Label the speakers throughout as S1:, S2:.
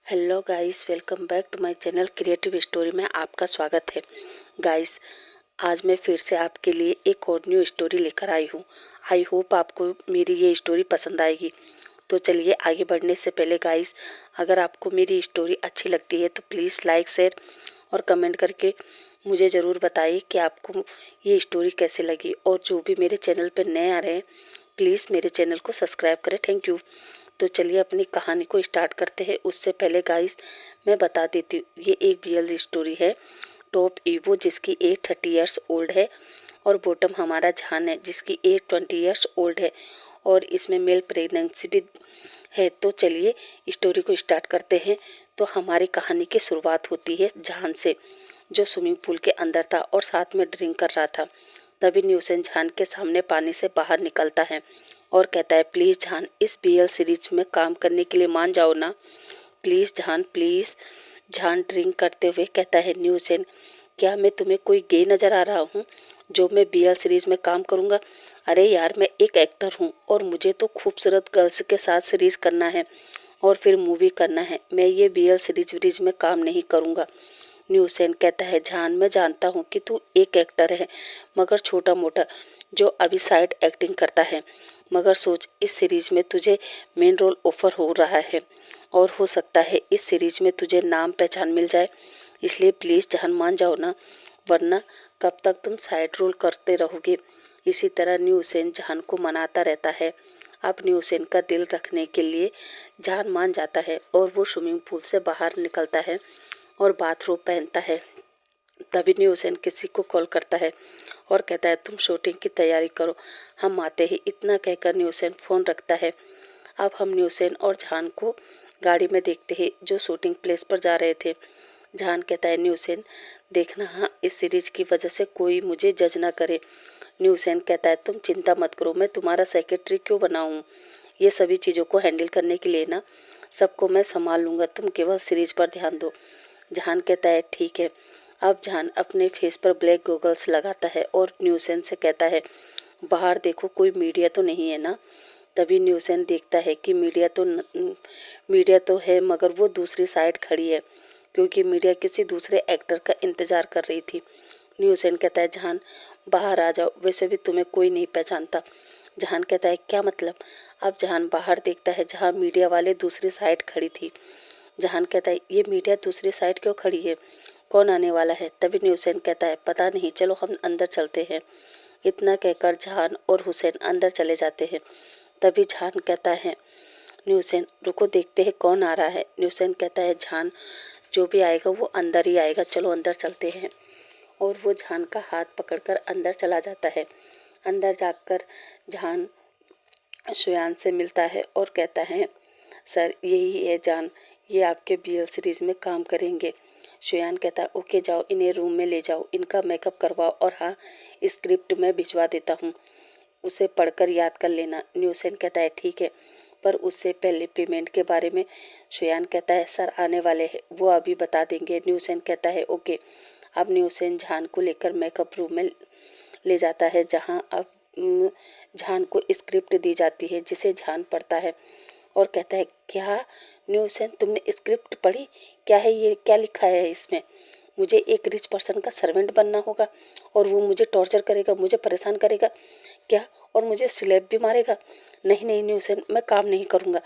S1: Hello guys, welcome back to my channel creative story में आपका स्वागत है। गाइस, आज मैं फिर से आपके लिए एक और न्यू स्टोरी लेकर आई हूँ। आई होप आपको मेरी ये स्टोरी पसंद आएगी। तो चलिए आगे बढ़ने से पहले गाइस, अगर आपको मेरी स्टोरी अच्छी लगती है तो प्लीज़ लाइक, शेयर और कमेंट करके मुझे ज़रूर बताइए कि आपको ये स्टोरी कैसे लगी। और जो भी मेरे चैनल पर नए आ रहे हैं प्लीज़ मेरे चैनल को सब्सक्राइब करें। Thank you. तो चलिए अपनी कहानी को स्टार्ट करते हैं। उससे पहले गाइस मैं बता देती हूँ, ये एक रियल स्टोरी है। टॉप ईवो जिसकी एज 30 ईयर्स ओल्ड है और बॉटम हमारा जान है जिसकी एज 20 ईयर्स ओल्ड है और इसमें मेल प्रेगनेंसी भी है। तो चलिए स्टोरी को स्टार्ट करते हैं। तो हमारी कहानी की शुरुआत होती है जान से, जो स्विमिंग पूल के अंदर था और साथ में ड्रिंक कर रहा था। तभी न्यूसेन जान के सामने पानी से बाहर निकलता है और कहता है, प्लीज़ जान, इस बीएल सीरीज में काम करने के लिए मान जाओ ना, प्लीज़ जान, प्लीज़। जान ड्रिंक करते हुए कहता है, न्यूसेन, क्या मैं तुम्हें कोई गे नज़र आ रहा हूँ जो मैं बीएल सीरीज में काम करूँगा? अरे यार, मैं एक एक्टर हूँ और मुझे तो खूबसूरत गर्ल्स के साथ सीरीज करना है और फिर मूवी करना है। मैं ये बीएल सीरीज में काम नहीं करूँगा। न्यूसेन कहता है, जान, मैं जानता हूँ कि तू एक एक्टर है, मगर छोटा मोटा, जो अभी साइड एक्टिंग करता है। मगर सोच, इस सीरीज में तुझे मेन रोल ऑफर हो रहा है और हो सकता है इस सीरीज में तुझे नाम पहचान मिल जाए। इसलिए प्लीज़ जान, मान जाओ ना, वरना कब तक तुम साइड रोल करते रहोगे। इसी तरह न्यूसेन जान को मनाता रहता है। अब न्यूसेन का दिल रखने के लिए जान मान जाता है और वो स्विमिंग पूल से बाहर निकलता है और बाथरोब पहनता है। तभी न्यूसेन किसी को कॉल करता है और कहता है, तुम शूटिंग की तैयारी करो, हम आते ही। इतना कहकर न्यूसेन फ़ोन रखता है। अब हम न्यूसेन और जान को गाड़ी में देखते हैं जो शूटिंग प्लेस पर जा रहे थे। जान कहता है, न्यूसेन, देखना हाँ, इस सीरीज की वजह से कोई मुझे जज ना करे। न्यूसेन कहता है, तुम चिंता मत करो, मैं तुम्हारा सेक्रेटरी क्यों बनाऊँ? ये सभी चीज़ों को हैंडल करने के लिए ना, सबको मैं संभाल लूँगा, तुम केवल सीरीज पर ध्यान दो। जान कहता है, ठीक है। अब जान अपने फेस पर ब्लैक गॉगल्स लगाता है और न्यूसेन से कहता है, बाहर देखो, कोई मीडिया तो नहीं है ना? तभी न्यूसेन देखता है कि मीडिया तो है, मगर वो दूसरी साइड खड़ी है क्योंकि मीडिया किसी दूसरे एक्टर का इंतज़ार कर रही थी। न्यूसेन कहता है, जान, बाहर आ जाओ, वैसे भी तुम्हें कोई नहीं पहचानता। जान कहता है, क्या मतलब? अब जान बाहर देखता है जहाँ मीडिया वाले दूसरी साइड खड़ी थी। जहान कहता है, ये मीडिया दूसरी साइड क्यों खड़ी है? कौन आने वाला है? तभी न्यूसेन कहता है, पता नहीं, चलो हम अंदर चलते हैं। इतना कहकर जहान और हुसैन अंदर चले जाते हैं। तभी जहान कहता है, न्यूसेन, रुको, देखते हैं कौन आ रहा है। न्यूसेन कहता है, जहान, जो भी आएगा वो अंदर ही आएगा, चलो अंदर चलते हैं। और वो जहान का हाथ पकड़कर अंदर चला जाता है। अंदर जाकर जहान शुयान से मिलता है और कहता है, सर, यही है जान, ये आपके बीएल सीरीज में काम करेंगे। शुयान कहता है, ओके, जाओ, इन्हें रूम में ले जाओ, इनका मेकअप करवाओ और हाँ, स्क्रिप्ट मैं भिजवा देता हूँ, उसे पढ़कर याद कर लेना। न्यूसेन कहता है, ठीक है, पर उससे पहले पेमेंट के बारे में। शुयान कहता है, सर आने वाले हैं, वो अभी बता देंगे। न्यूसेन कहता है, ओके। अब न्यूसेन जान को लेकर मेकअप रूम में ले जाता है जहाँ अब जान को स्क्रिप्ट दी जाती है जिसे जान पढ़ता है और कहता है, क्या न्यूसेन, तुमने स्क्रिप्ट पढ़ी? क्या है ये, क्या लिखा है इसमें? मुझे एक रिच पर्सन का सर्वेंट बनना होगा और वो मुझे टॉर्चर करेगा, मुझे परेशान करेगा क्या, और मुझे स्लैप भी मारेगा? नहीं नहीं न्यूसेन, मैं काम नहीं करूँगा,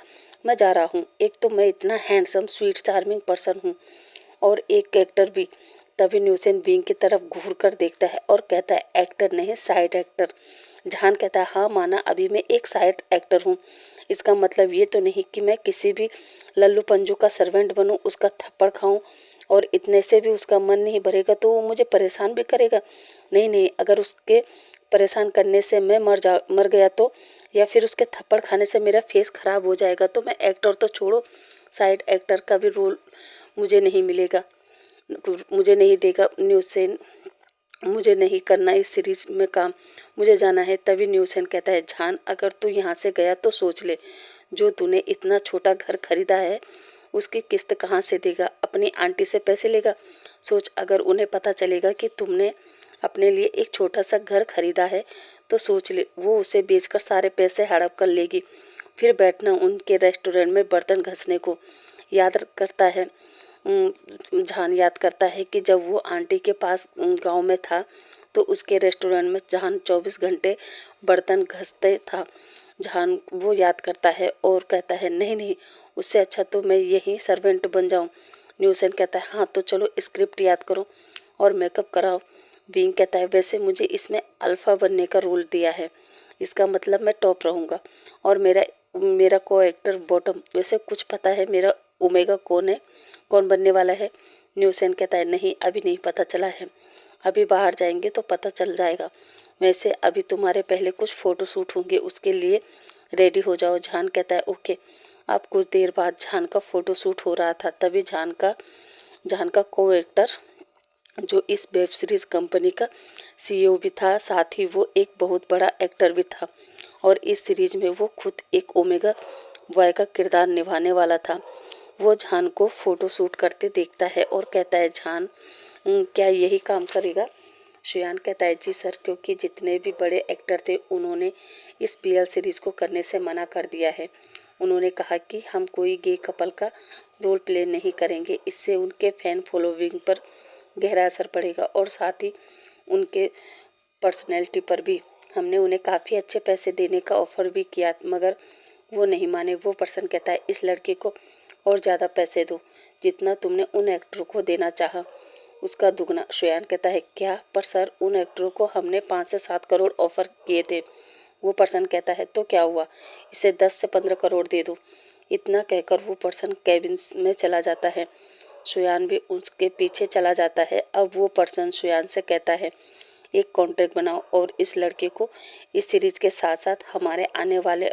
S1: मैं जा रहा हूँ। एक तो मैं इतना हैंडसम, स्वीट, चार्मिंग पर्सन हूँ और एक एक्टर भी। तभी न्यूसेन विंग की तरफ घूर कर देखता है और कहता है, एक्टर नहीं, साइड एक्टर। जहान कहता है, हाँ माना, अभी मैं एक साइड एक्टर हूँ। इसका मतलब ये तो नहीं कि मैं किसी भी लल्लू पंजू का सर्वेंट बनूँ, उसका थप्पड़ खाऊं और इतने से भी उसका मन नहीं भरेगा तो वो मुझे परेशान भी करेगा? नहीं नहीं, अगर उसके परेशान करने से मैं मर गया तो, या फिर उसके थप्पड़ खाने से मेरा फेस खराब हो जाएगा तो मैं एक्टर तो छोड़ो, साइड एक्टर का भी रोल मुझे नहीं मिलेगा, मुझे नहीं देगा न्यूसेन, मुझे नहीं करना इस सीरीज में काम, मुझे जाना है। तभी न्यूसेन कहता है, जान, अगर तू यहाँ से गया तो सोच ले, जो तूने इतना छोटा घर खरीदा है उसकी किस्त कहाँ से देगा? अपनी आंटी से पैसे लेगा? सोच, अगर उन्हें पता चलेगा कि तुमने अपने लिए एक छोटा सा घर खरीदा है तो सोच ले, वो उसे बेचकर सारे पैसे हड़प कर लेगी, फिर बैठना उनके रेस्टोरेंट में बर्तन घसने को। याद करता है जहान याद करता है कि जब वो आंटी के पास गांव में था तो उसके रेस्टोरेंट में जहान 24 घंटे बर्तन घसते था। जहान वो याद करता है और कहता है नहीं नहीं, उससे अच्छा तो मैं यहीं सर्वेंट बन जाऊं। न्यूसेन कहता है हाँ तो चलो स्क्रिप्ट याद करो और मेकअप कराओ। विंग कहता है वैसे मुझे इसमें अल्फ़ा बनने का रोल दिया है, इसका मतलब मैं टॉप रहूँगा और मेरा मेरा को एक्टर बॉटम। वैसे कुछ पता है मेरा ओमेगा कौन है, कौन बनने वाला है? न्यूसेन कहता है नहीं अभी नहीं पता चला है, अभी बाहर जाएंगे तो पता चल जाएगा। वैसे अभी तुम्हारे पहले कुछ फ़ोटो शूट होंगे, उसके लिए रेडी हो जाओ। जान कहता है ओके। अब कुछ देर बाद जान का फ़ोटो शूट हो रहा था, तभी जान का को एक्टर जो इस वेब सीरीज़ कंपनी का सीईओ भी था, साथ ही वो एक बहुत बड़ा एक्टर भी था और इस सीरीज में वो खुद एक ओमेगा बॉय का किरदार निभाने वाला था। वो जान को फ़ोटो शूट करते देखता है और कहता है जान क्या यही काम करेगा? शुयान कहता है जी सर, क्योंकि जितने भी बड़े एक्टर थे उन्होंने इस पीएल सीरीज़ को करने से मना कर दिया है। उन्होंने कहा कि हम कोई गे कपल का रोल प्ले नहीं करेंगे, इससे उनके फ़ैन फॉलोइंग पर गहरा असर पड़ेगा और साथ ही उनके पर्सनैलिटी पर भी। हमने उन्हें काफ़ी अच्छे पैसे देने का ऑफ़र भी किया मगर वो नहीं माने। वो पर्सन कहता है इस लड़के को और ज़्यादा पैसे दो, जितना तुमने उन एक्टरों को देना चाहा उसका दुगना। शुयान कहता है क्या? पर सर उन एक्टरों को हमने 5 से 7 करोड़ ऑफ़र किए थे। वो पर्सन कहता है तो क्या हुआ, इसे 10 से 15 करोड़ दे दो। इतना कहकर वो पर्सन कैबिन में चला जाता है। शुयान भी उसके पीछे चला जाता है। अब वो पर्सन शुयान से कहता है एक कॉन्ट्रैक्ट बनाओ और इस लड़के को इस सीरीज़ के साथ साथ हमारे आने वाले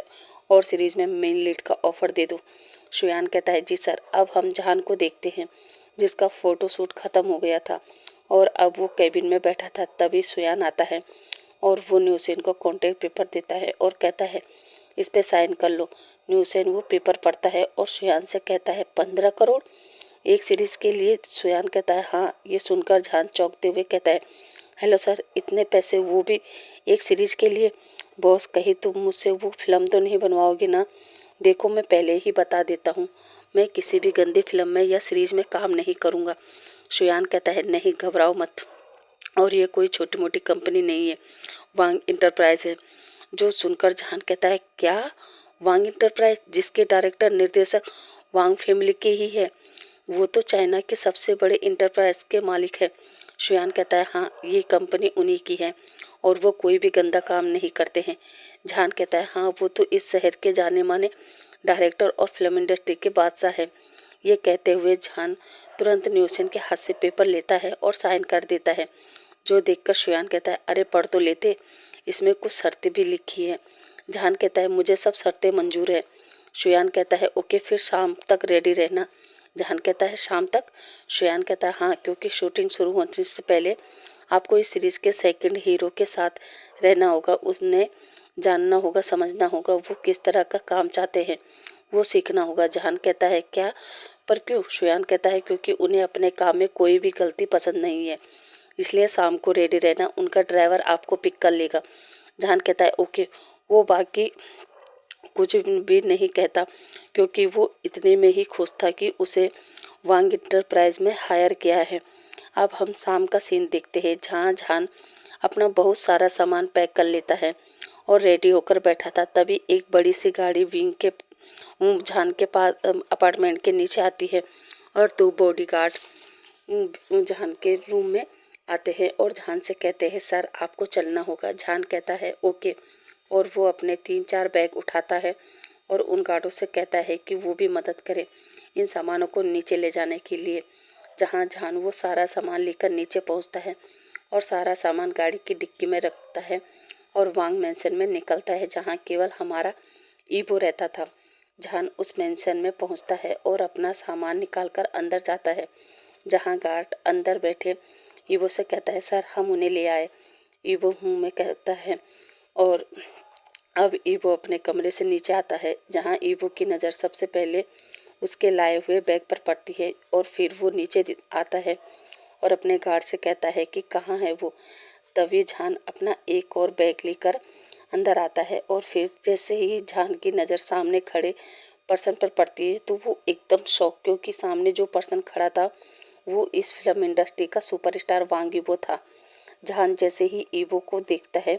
S1: और सीरीज़ में मेन लीड का ऑफ़र दे दो। शुयान कहता है जी सर। अब हम जहान को देखते हैं जिसका फ़ोटो शूट ख़त्म हो गया था और अब वो कैबिन में बैठा था। तभी शुयान आता है और वो न्यूसेन को कॉन्ट्रैक्ट पेपर देता है और कहता है इस पे साइन कर लो। न्यूसेन वो पेपर पढ़ता है और शुयान से कहता है 15 करोड़ एक सीरीज़ के लिए? शुयान कहता है हाँ। ये सुनकर जान चौंकते हुए कहता है हेलो सर, इतने पैसे, वो भी एक सीरीज़ के लिए? बॉस कहीं तुम मुझसे वो फिल्म तो नहीं बनवाओगे ना? देखो मैं पहले ही बता देता हूँ, मैं किसी भी गंदी फिल्म में या सीरीज़ में काम नहीं करूँगा। शुयान कहता है नहीं घबराओ मत, और ये कोई छोटी मोटी कंपनी नहीं है, वांग इंटरप्राइज है। जो सुनकर जान कहता है क्या? वांग इंटरप्राइज, जिसके डायरेक्टर निर्देशक वांग फैमिली के ही है? वो तो चाइना के सबसे बड़े इंटरप्राइज के मालिक है। शुयान कहता है हाँ, ये कंपनी उन्हीं की है और वो कोई भी गंदा काम नहीं करते हैं। जान कहता है हाँ, वो तो इस शहर के जाने माने डायरेक्टर और फिल्म इंडस्ट्री के बादशाह है। ये कहते हुए जान तुरंत न्यूसेन के हाथ से पेपर लेता है और साइन कर देता है, जो देखकर शुयान कहता है अरे पढ़ तो लेते, इसमें कुछ शर्तें भी लिखी है। जान कहता है मुझे सब शर्तें मंजूर है। शुयान कहता है ओके, फिर शाम तक रेडी रहना। जान कहता है शाम तक? शुयान कहता है हाँ, क्योंकि शूटिंग शुरू होने से पहले आपको इस सीरीज़ के सेकंड हीरो के साथ रहना होगा। उसने जानना होगा, समझना होगा वो किस तरह का काम चाहते हैं, वो सीखना होगा। जान कहता है क्या? पर क्यों? शुयान कहता है क्योंकि उन्हें अपने काम में कोई भी गलती पसंद नहीं है, इसलिए शाम को रेडी रहना, उनका ड्राइवर आपको पिक कर लेगा। जान कहता है ओके। वो बाकी कुछ भी नहीं कहता क्योंकि वो इतने में ही खुश था कि उसे वांग इंटरप्राइज में हायर किया है। अब हम शाम का सीन देखते हैं जहाँ जान अपना बहुत सारा सामान पैक कर लेता है और रेडी होकर बैठा था। तभी एक बड़ी सी गाड़ी विंग के जान के पास अपार्टमेंट के नीचे आती है और 2 बॉडीगार्ड जान के रूम में आते हैं और जान से कहते हैं सर आपको चलना होगा। जान कहता है ओके और वो अपने 3-4 बैग उठाता है और उन गार्डों से कहता है कि वो भी मदद करें इन सामानों को नीचे ले जाने के लिए। जहाँ जान वो सारा सामान लेकर नीचे पहुँचता है और सारा सामान गाड़ी की डिक्की में रखता है और वांग मैंसन में निकलता है जहाँ केवल हमारा ईवो रहता था। जान उस मैंसन में पहुँचता है और अपना सामान निकालकर अंदर जाता है जहाँ गार्ड अंदर बैठे ईवो से कहता है सर हम उन्हें ले आए। ईवो हूँ मैं कहता है और अब ईवो अपने कमरे से नीचे आता है जहाँ ईवो की नज़र सबसे पहले उसके लाए हुए बैग पर पड़ती है और फिर वो नीचे आता है और अपने गार्ड से कहता है कि कहाँ है वो। तभी जान अपना एक और बैग लेकर अंदर आता है और फिर जैसे ही जान की नज़र सामने खड़े पर्सन पर पड़ती है तो वो एकदम शॉक, क्योंकि सामने जो पर्सन खड़ा था वो इस फिल्म इंडस्ट्री का सुपरस्टार वांग यीबो था। जहान जैसे ही ईवो को देखता है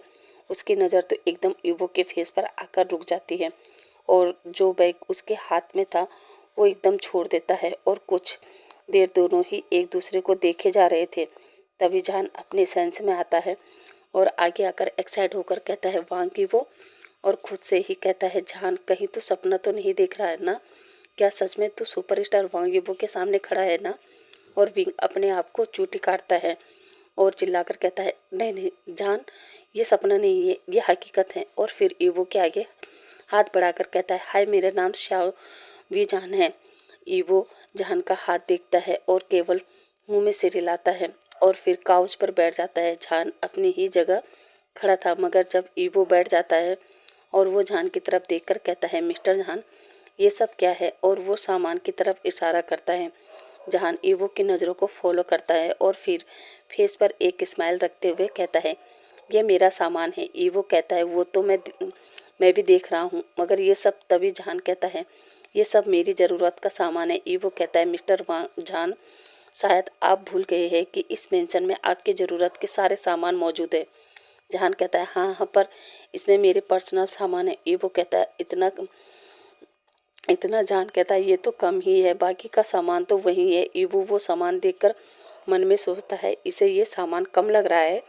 S1: उसकी नज़र तो एकदम ईवो के फेस पर आकर रुक जाती है और जो बैग उसके हाथ में था वो एकदम छोड़ देता है और कुछ देर दोनों ही एक दूसरे को देखे जा रहे थे। तभी जहान अपने सेंस में आता है और आगे आकर एक्साइट होकर कहता है वांग यीबो, और खुद से ही कहता है जहान कहीं तो सपना तो नहीं देख रहा है ना, क्या सच में तू सुपरस्टार वांग यीबो के सामने खड़ा है ना। और विंग अपने आप को चूटी काटता है और चिल्लाकर कहता है नहीं नहीं जान, ये सपना नहीं है, ये हकीकत है। और फिर ईवो के आगे हाथ बढ़ाकर कहता है हाय मेरा नाम शाओ वी जान है। ईवो जहान का हाथ देखता है और केवल मुंह में सिर हिलाता है और फिर काउच पर बैठ जाता है। जान अपनी ही जगह खड़ा था, मगर जब ईवो बैठ जाता है और वो जान की तरफ देखकर कहता है मिस्टर जान ये सब क्या है, और वो सामान की तरफ इशारा करता है। जहान ईवो की नज़रों को फॉलो करता है और फिर फेस पर एक स्माइल रखते हुए कहता है ये मेरा सामान है। ईवो कहता है वो तो मैं भी देख रहा हूँ, मगर ये सब। तभी जहान कहता है ये सब मेरी ज़रूरत का सामान है। ईवो कहता है मिस्टर जान शायद आप भूल गए हैं कि इस मेंशन में आपकी ज़रूरत के सारे सामान मौजूद है। जहान कहता है हाँ हाँ, पर इसमें मेरे पर्सनल सामान है। ईवो कहता है इतना इतना। जान कहता है ये तो कम ही है, बाकी का सामान तो वही है। ईवो वो सामान देखकर मन में सोचता है इसे ये सामान कम लग रहा है,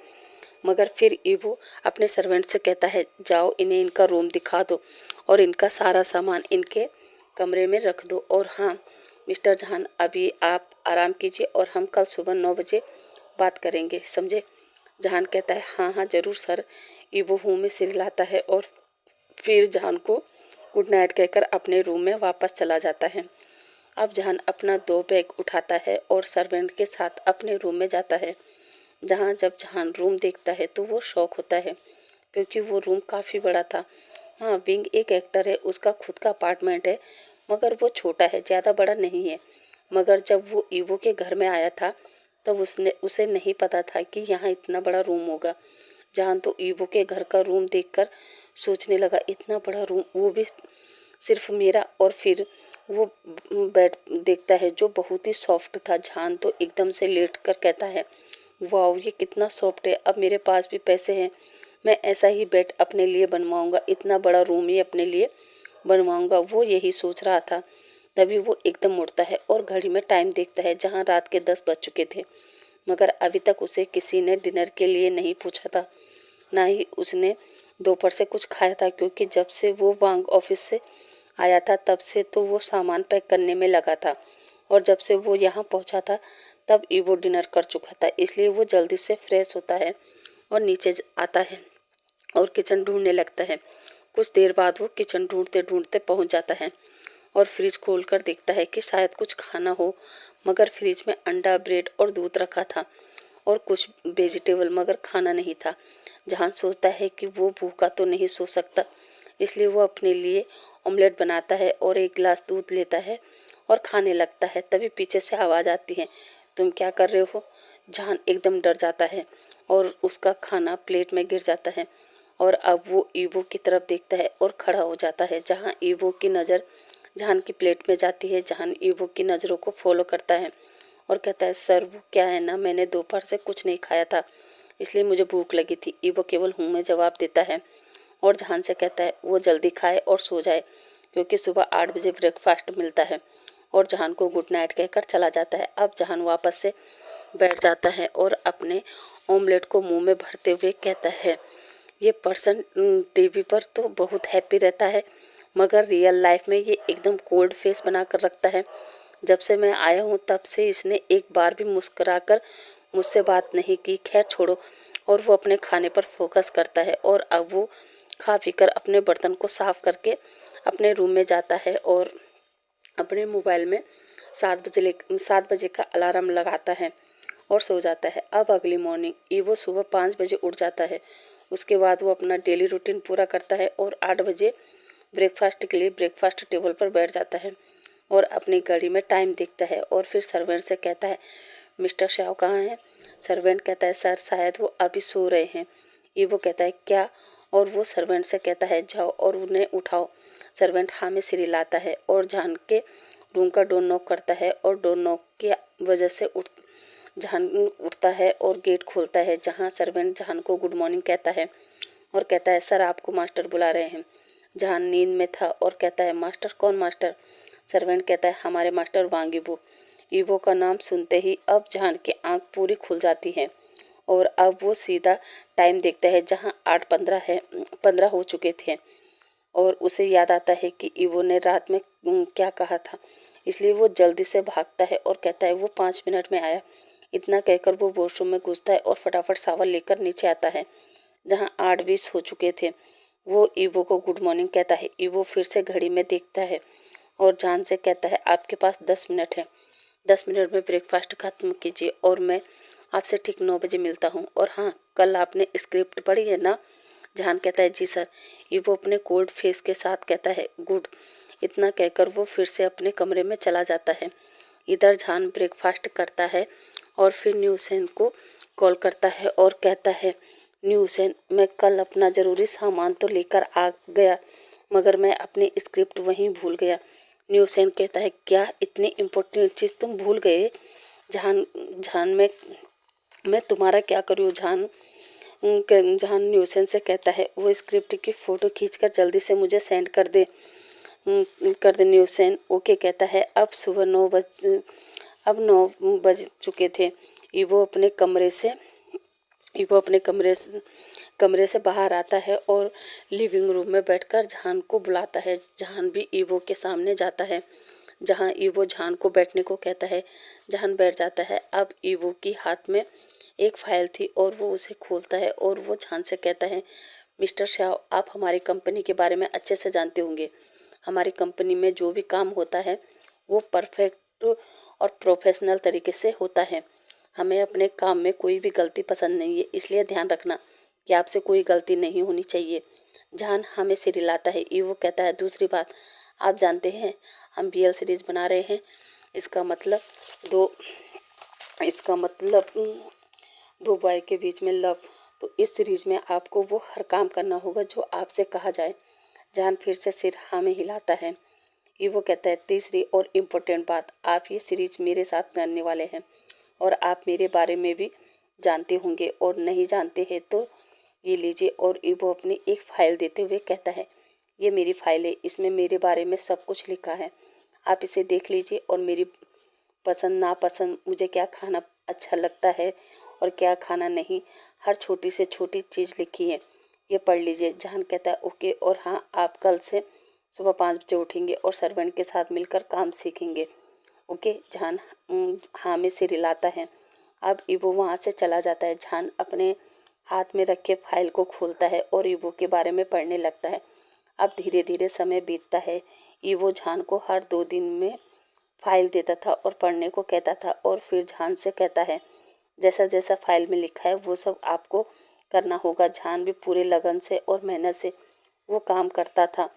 S1: मगर फिर ईवो अपने सर्वेंट से कहता है जाओ इन्हें इनका रूम दिखा दो और इनका सारा सामान इनके कमरे में रख दो। और हाँ मिस्टर जहान अभी आप आराम कीजिए और हम कल सुबह 9 बजे बात करेंगे, समझे। जहान कहता है हाँ हाँ ज़रूर सर। ईवो मुंह में सिर हिलाता है और फिर जहान को गुड नाइट कहकर अपने रूम में वापस चला जाता है। अब जहान अपना 2 बैग उठाता है और सर्वेंट के साथ अपने रूम में जाता है। जहां जब जहान रूम देखता है तो वो शॉक होता है, क्योंकि वो रूम काफ़ी बड़ा था। हाँ विंग एक एक्टर है, उसका खुद का अपार्टमेंट है, मगर वो छोटा है, ज़्यादा बड़ा नहीं है। मगर जब वो ईवो के घर में आया था तब उसे नहीं पता था कि यहाँ इतना बड़ा रूम होगा। जहान तो ईवो के घर का रूम देखकर सोचने लगा इतना बड़ा रूम, वो भी सिर्फ मेरा। और फिर वो बेड देखता है जो बहुत ही सॉफ्ट था। जहान तो एकदम से लेट कर कहता है वाह ये कितना सॉफ्ट है, अब मेरे पास भी पैसे हैं, मैं ऐसा ही बेड अपने लिए बनवाऊंगा, इतना बड़ा रूम ही अपने लिए बनवाऊंगा। वो यही सोच रहा था तभी वो एकदम उठता है और घड़ी में टाइम देखता है। जहां रात के 10 बज चुके थे, मगर अभी तक उसे किसी ने डिनर के लिए नहीं पूछा था, ना ही उसने दोपहर से कुछ खाया था, क्योंकि जब से वो वांग ऑफिस से आया था तब से तो वो सामान पैक करने में लगा था और जब से वो यहाँ पहुँचा था तब ईवो डिनर कर चुका था। इसलिए वो जल्दी से फ्रेश होता है और नीचे आता है और किचन ढूंढने लगता है। कुछ देर बाद वो किचन ढूंढते ढूंढते पहुँच जाता है और फ्रिज खोलकर देखता है कि शायद कुछ खाना हो, मगर फ्रिज में अंडा, ब्रेड और दूध रखा था और कुछ वेजिटेबल, मगर खाना नहीं था। जहां सोचता है कि वो भूखा तो नहीं सो सकता, इसलिए वो अपने लिए ऑमलेट बनाता है और एक गिलास दूध लेता है और खाने लगता है। तभी पीछे से आवाज़ आती है तुम क्या कर रहे हो। जहान एकदम डर जाता है और उसका खाना प्लेट में गिर जाता है और अब वो ईवो की तरफ देखता है और खड़ा हो जाता है। जहां ईवो की नज़र जहान की प्लेट में जाती है, जहान ईवो की नज़रों को फॉलो करता है और कहता है सर वो क्या है ना, मैंने दोपहर से कुछ नहीं खाया था इसलिए मुझे भूख लगी थी। ईवो केवल हूँ में जवाब देता है और जहान से कहता है वो जल्दी खाए और सो जाए, क्योंकि सुबह 8 बजे ब्रेकफास्ट मिलता है। और जहान को गुड नाइट कहकर चला जाता है। अब जहान वापस से बैठ जाता है और अपने ऑमलेट को मुंह में भरते हुए कहता है ये पर्सन टीवी पर तो बहुत हैप्पी रहता है, मगर रियल लाइफ में ये एकदम कोल्ड फेस बना कर रखता है। जब से मैं आया हूँ तब से इसने एक बार भी मुस्कुराकर मुझसे बात नहीं की। खैर छोड़ो। और वो अपने खाने पर फोकस करता है और अब वो खा पीकर अपने बर्तन को साफ करके अपने रूम में जाता है और अपने मोबाइल में 7 बजे का अलार्म लगाता है और सो जाता है। अब अगली मॉर्निंग ईवो सुबह 5 बजे उठ जाता है। उसके बाद वो अपना डेली रूटीन पूरा करता है और 8 बजे ब्रेकफास्ट के लिए ब्रेकफास्ट टेबल पर बैठ जाता है और अपनी घड़ी में टाइम देखता है और फिर सर्वेंट से कहता है मिस्टर शाओ कहाँ हैं। सर्वेंट कहता है सर शायद वो अभी सो रहे हैं। ईवो कहता है क्या, और वो सर्वेंट से कहता है जाओ और उन्हें उठाओ। सर्वेंट हाँ में सिर हिलाता है और जहान के रूम का डोर नॉक करता है और डोर नॉक की वजह से जहान उठता है और गेट खोलता है, जहाँ सर्वेंट जहान को गुड मॉर्निंग कहता है और कहता है सर आपको मास्टर बुला रहे हैं। जहान नींद में था और कहता है मास्टर? कौन मास्टर? सर्वेंट कहता है हमारे मास्टर वांग ईबो। ईबो का नाम सुनते ही अब जहान की आंख पूरी खुल जाती है और अब वो सीधा टाइम देखता है जहाँ 8:15 हो चुके थे और उसे याद आता है कि ईबो ने रात में क्या कहा था। इसलिए वो जल्दी से भागता है और कहता है वो 5 मिनट में आया। इतना कहकर वो वॉशरूम में घुसता है और फटाफट शावर लेकर नीचे आता है जहाँ 8:20 हो चुके थे। वो ईबो को गुड मॉर्निंग कहता है। ईबो फिर से घड़ी में देखता है और जान से कहता है आपके पास 10 मिनट है। 10 मिनट में ब्रेकफास्ट खत्म कीजिए और मैं आपसे ठीक 9 बजे मिलता हूँ। और हाँ, कल आपने स्क्रिप्ट पढ़ी है ना? जहान कहता है जी सर। ईबो अपने कोल्ड फेस के साथ कहता है गुड। इतना कहकर वो फिर से अपने कमरे में चला जाता है। इधर जहान ब्रेकफास्ट करता है और फिर न्यू हुसैन को कॉल करता है और कहता है न्यू हुसैन, मैं कल अपना ज़रूरी सामान तो लेकर आ गया मगर मैं अपनी स्क्रिप्ट वहीं भूल गया। न्यू हुसैन कहता है क्या इतनी इम्पोर्टेंट चीज़ तुम भूल गए? जहान मैं तुम्हारा क्या करूँ? जहान न्यू हुसैन से कहता है वो स्क्रिप्ट की फ़ोटो खींचकर जल्दी से मुझे सेंड कर दे। न्यू हुसैन ओके कहता है। अब 9 बज चुके थे। ईबो अपने कमरे से बाहर आता है और लिविंग रूम में बैठकर जहान को बुलाता है। जहान भी ईबो के सामने जाता है जहां ईबो जहान को बैठने को कहता है। जहान बैठ जाता है। अब ईबो की हाथ में एक फाइल थी और वो उसे खोलता है और वो जहान से कहता है मिस्टर शाह, आप हमारी कंपनी के बारे में अच्छे से जानते होंगे। हमारी कंपनी में जो भी काम होता है वो परफेक्ट और प्रोफेशनल तरीके से होता है। हमें अपने काम में कोई भी गलती पसंद नहीं है, इसलिए ध्यान रखना कि आपसे कोई गलती नहीं होनी चाहिए। जहान हमें सिर हिलाता है। ईवो कहता है दूसरी बात, आप जानते हैं हम BL सीरीज बना रहे हैं। इसका मतलब दो बॉय के बीच में लव। तो इस सीरीज में आपको वो हर काम करना होगा जो आपसे कहा जाए। जहान फिर से सिर हाँ में हिलाता है। ईवो कहता है तीसरी और इम्पोर्टेंट बात, आप ये सीरीज मेरे साथ करने वाले हैं और आप मेरे बारे में भी जानते होंगे और नहीं जानते हैं तो ये लीजिए। और ईवो अपनी एक फाइल देते हुए कहता है ये मेरी फाइल है, इसमें मेरे बारे में सब कुछ लिखा है, आप इसे देख लीजिए और मेरी पसंद नापसंद, मुझे क्या खाना अच्छा लगता है और क्या खाना नहीं, हर छोटी से छोटी चीज़ लिखी है, ये पढ़ लीजिए। जहान कहता है ओके। और हाँ, आप कल से सुबह 5 बजे उठेंगे और सर्वेंट के साथ मिलकर काम सीखेंगे। ओके। जहान हाँ में सिर हिलाता है। अब ईबो वहाँ से चला जाता है। जहान अपने हाथ में रखे फाइल को खोलता है और ईबो के बारे में पढ़ने लगता है। अब धीरे धीरे समय बीतता है। ईबो जहान को हर 2 दिन में फाइल देता था और पढ़ने को कहता था और फिर जहान से कहता है जैसा जैसा फाइल में लिखा है वो सब आपको करना होगा। जहान भी पूरे लगन से और मेहनत से वो काम करता था।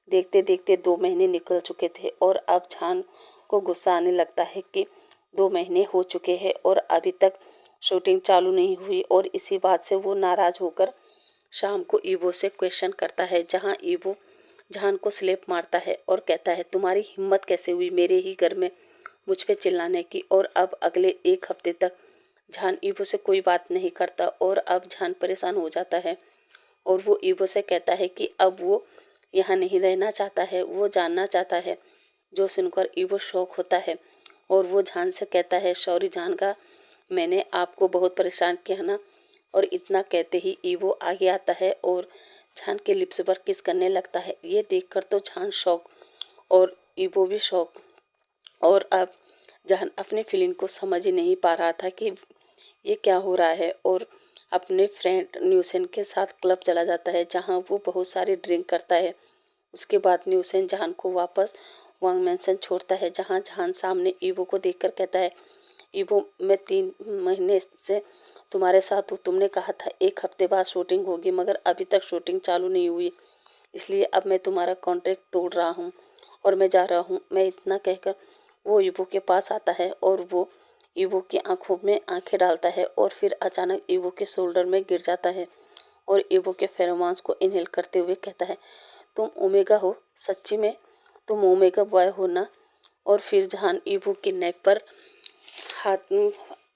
S1: देखते देखते 2 महीने निकल चुके थे और अब जहान को गुस्सा आने लगता है कि 2 महीने हो चुके हैं और अभी तक शूटिंग चालू नहीं हुई। और इसी बात से वो नाराज होकर शाम को ईबो से क्वेश्चन करता है। जहां ईबो जहान को स्लेप मारता है और कहता है तुम्हारी हिम्मत कैसे हुई मेरे ही घर में मुझ पे चिल्लाने की। और अब अगले 1 हफ्ते तक जहान ईबो से कोई बात नहीं करता और अब जहान परेशान हो जाता है और वो ईबो से कहता है कि अब वो यहाँ नहीं रहना चाहता है, वो जानना चाहता है। जो सुनकर ईबो शौक होता है और वो जहान से कहता है सॉरी जहान का, मैंने आपको बहुत परेशान किया ना। और इतना कहते ही ईबो आगे आता है और जहान के लिप्स पर किस करने लगता है। ये देखकर तो जहान शौक और ईबो भी शौक। और अब जहान अपनी फीलिंग को समझ ही नहीं पा रहा था कि ये क्या हो रहा है और अपने फ्रेंड न्यूसेन के साथ क्लब चला जाता है जहां वो बहुत सारी ड्रिंक करता है। उसके बाद न्यूसेन जहान को वापस वांग मैंसन छोड़ता है जहां जहान सामने ईबो को देखकर कहता है ईबो, मैं 3 महीने से तुम्हारे साथ हूँ। तुमने कहा था 1 हफ्ते बाद शूटिंग होगी मगर अभी तक शूटिंग चालू नहीं हुई, इसलिए अब मैं तुम्हारा कॉन्ट्रैक्ट तोड़ रहा हूँ और मैं जा रहा हूँ। मैं इतना कहकर वो ईबो के पास आता है और वो ईबो की आंखों में आंखें डालता है और फिर अचानक ईबो के शोल्डर में गिर जाता है और ईबो के फेरोमोन्स को इनहेल करते हुए कहता है तुम ओमेगा हो, सच्ची में तुम ओमेगा बॉय हो ना। और फिर जहान ईवो की नेक पर हाथ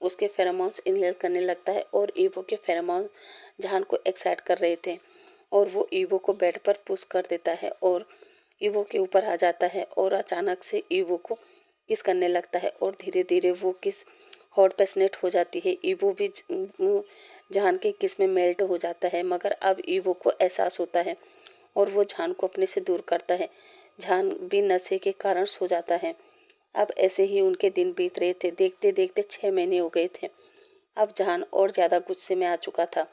S1: उसके फेरोमोन्स इनहेल करने लगता है और ईवो के फेरोमोन्स जहान को एक्साइट कर रहे थे और वो ईवो को बेड पर पुश कर देता है और ईवो के ऊपर आ जाता है और अचानक से ईवो को किस करने लगता है और धीरे धीरे वो किस हॉट पैशनेट हो जाती है। ईवो भी जहान के किस में मेल्ट हो जाता है, मगर अब ईवो को एहसास होता है और वो जहान को अपने से दूर करता है। जहान भी नशे के कारण सो जाता है। अब ऐसे ही उनके दिन बीत रहे थे। देखते देखते 6 महीने हो गए थे। अब जहान और ज़्यादा गुस्से में आ चुका था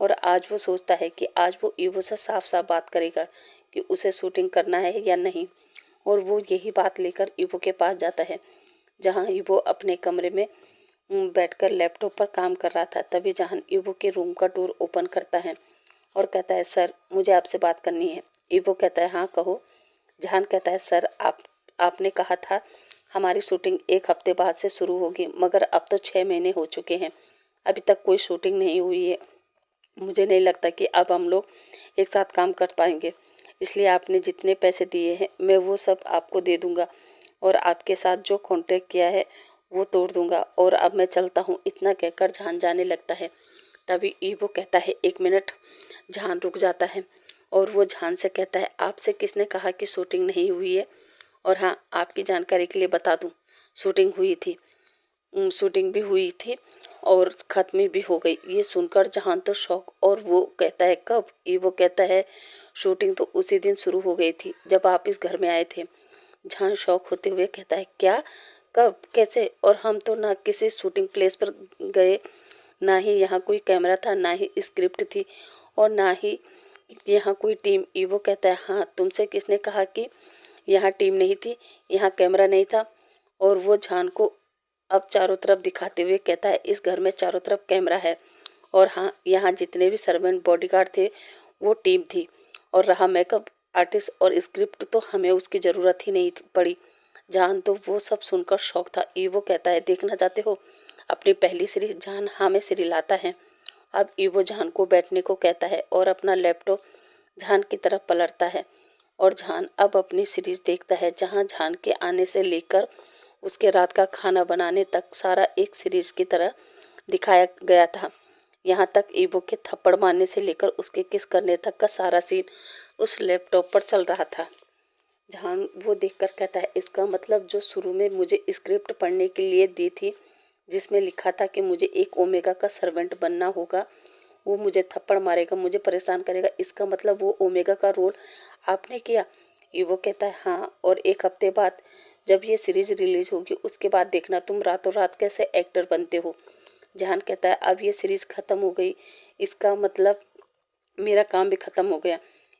S1: और आज वो सोचता है कि आज वो ईवो से साफ साफ बात करेगा कि उसे शूटिंग करना है या नहीं। और वो यही बात लेकर ईवो के पास जाता है, जहाँ ईवो अपने कमरे में बैठकर लैपटॉप पर काम कर रहा था। तभी जहान ईवो के रूम का डोर ओपन करता है और कहता है, सर मुझे आपसे बात करनी है। ईवो कहता है, हाँ कहो। जहान कहता है, सर आपने कहा था हमारी शूटिंग 1 हफ्ते बाद से शुरू होगी, मगर अब तो 6 महीने हो चुके हैं, अभी तक कोई शूटिंग नहीं हुई है। मुझे नहीं लगता कि अब हम लोग एक साथ काम कर पाएंगे, इसलिए आपने जितने पैसे दिए हैं मैं वो सब आपको दे दूंगा और आपके साथ जो कॉन्ट्रैक्ट किया है वो तोड़ दूंगा और अब मैं चलता हूँ। इतना कहकर जहान जाने लगता है। तभी ईवो कहता है, 1 मिनट। जहान रुक जाता है और वो जहान से कहता है, आपसे किसने कहा कि शूटिंग नहीं हुई है? और हाँ, आपकी जानकारी के लिए बता दूं, शूटिंग हुई थी, शूटिंग भी हुई थी और ख़त्म भी हो गई। ये सुनकर जहान तो शौक। और वो कहता है, कब? ईवो कहता है, शूटिंग तो उसी दिन शुरू हो गई थी जब आप इस घर में आए थे। जहान शौक होते हुए कहता है, क्या? कब? कैसे? और हम तो ना किसी शूटिंग प्लेस पर गए, ना ही यहाँ कोई कैमरा था, ना ही स्क्रिप्ट थी और ना ही यहाँ कोई टीम। ईवो कहता है, हाँ, तुमसे किसने कहा कि यहाँ टीम नहीं थी, यहाँ कैमरा नहीं था? और वो जहान को अब चारों तरफ दिखाते हुए कहता है, इस घर में चारों तरफ कैमरा है और हाँ, यहाँ जितने भी सर्वेंट बॉडीगार्ड थे वो टीम थी। और रहा मेकअप आर्टिस्ट और स्क्रिप्ट, तो हमें उसकी ज़रूरत ही नहीं पड़ी। जहान तो वो सब सुनकर शौक था। ईवो कहता है, देखना चाहते हो अपनी पहली सीरीज? जहान हाँ में सिर हिलाता है। अब ईवो जहान को बैठने को कहता है और अपना लैपटॉप जहान की तरफ पलटता है और जहान अब अपनी सीरीज देखता है, जहां जहान के आने से लेकर उसके रात का खाना बनाने तक सारा एक सीरीज की तरह दिखाया गया था। यहाँ तक ईवो के थप्पड़ मारने से लेकर उसके किस करने तक का सारा सीन उस लैपटॉप पर चल रहा था। जहान वो देखकर कहता है, इसका मतलब जो शुरू में मुझे स्क्रिप्ट पढ़ने के लिए दी थी, जिसमें लिखा था कि मुझे एक ओमेगा का सर्वेंट बनना होगा, वो मुझे थप्पड़ मारेगा, मुझे परेशान करेगा, इसका मतलब वो ओमेगा का रोल आपने किया? ईवो कहता है, हाँ, और 1 हफ्ते बाद जब ये सीरीज रिलीज होगी उसके बाद देखना तुम रातों रात कैसे एक्टर बनते हो। जहान कहता है, अब ये सीरीज ख़त्म हो गई, इसका मतलब मेरा काम भी ख़त्म हो गया।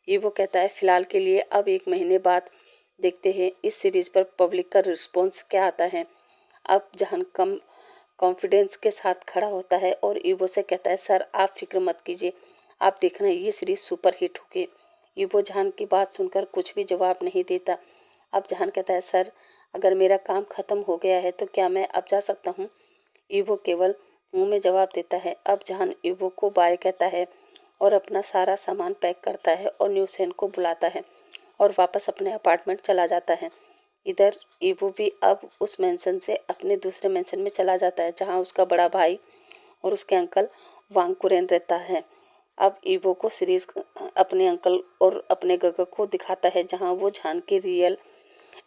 S1: ईवो कहता है, फ़िलहाल के लिए अब 1 महीने बाद देखते हैं इस सीरीज़ पर पब्लिक का रिस्पॉन्स क्या आता है। अब जहान कम कॉन्फिडेंस के साथ खड़ा होता है और ईवो से कहता है, सर आप फिक्र मत कीजिए, आप देखना ये सीरीज सुपर हिट होगी। ईवो जहान की बात सुनकर कुछ भी जवाब नहीं देता। अब जहान कहता है, सर अगर मेरा काम ख़त्म हो गया है तो क्या मैं अब जा सकता हूँ? ईवो केवल मुंह में जवाब देता है। अब जहान ईवो को बाय कहता है और अपना सारा सामान पैक करता है और न्यूसेन को बुलाता है और वापस अपने अपार्टमेंट चला जाता है। इधर ईवो भी अब उस मेंशन से अपने दूसरे मेंशन में चला जाता है, जहाँ उसका बड़ा भाई और उसके अंकल वांग कुरेन रहता है। अब ईवो को सीरीज अपने अंकल और अपने गगा को दिखाता है, जहाँ वो जान की रियल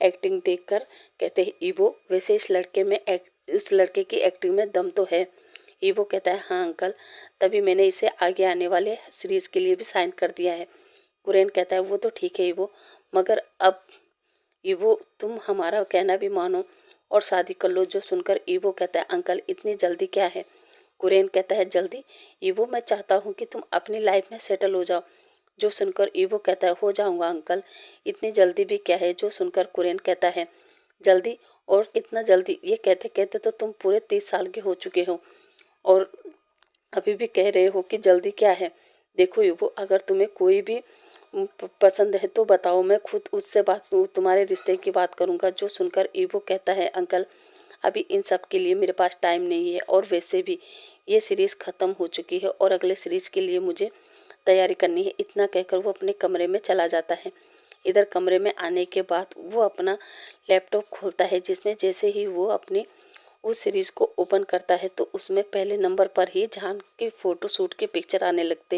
S1: एक्टिंग देखकर कहते हैं, ईवो वैसे इस लड़के की एक्टिंग में दम तो है। ईवो कहता है, हाँ अंकल, तभी मैंने इसे आगे आने वाले सीरीज के लिए भी साइन कर दिया है। कुरेन कहता है, वो तो ठीक है ईवो, मगर अब ईवो तुम हमारा कहना भी मानो और शादी कर लो। जो सुनकर ईवो कहता है, अंकल इतनी जल्दी क्या है? कुरेन कहता है, जल्दी? ईवो मैं चाहता हूँ कि तुम अपनी लाइफ में सेटल हो जाओ। जो सुनकर ईवो कहता है, हो जाऊंगा अंकल, इतनी जल्दी भी क्या है? जो सुनकर कुरेन कहता है, जल्दी? और कितना जल्दी? ये कहते कहते तो तुम पूरे 30 साल के हो चुके हो और अभी भी कह रहे हो कि जल्दी क्या है? देखो ईवो, अगर तुम्हें कोई भी पसंद है तो बताओ, मैं खुद उससे बात तुम्हारे रिश्ते की बात करूंगा। जो सुनकर ईवो कहता है, अंकल अभी इन सब के लिए मेरे पास टाइम नहीं है और वैसे भी ये सीरीज़ ख़त्म हो चुकी है और अगले सीरीज़ के लिए मुझे तैयारी करनी है। इतना कहकर वो अपने कमरे में चला जाता है। इधर कमरे में आने के बाद वो अपना लैपटॉप खोलता है, जिसमें जैसे ही वो अपनी उस सीरीज़ को ओपन करता है तो उसमें पहले नंबर पर ही जान के फ़ोटो शूट के पिक्चर आने लगते हैं।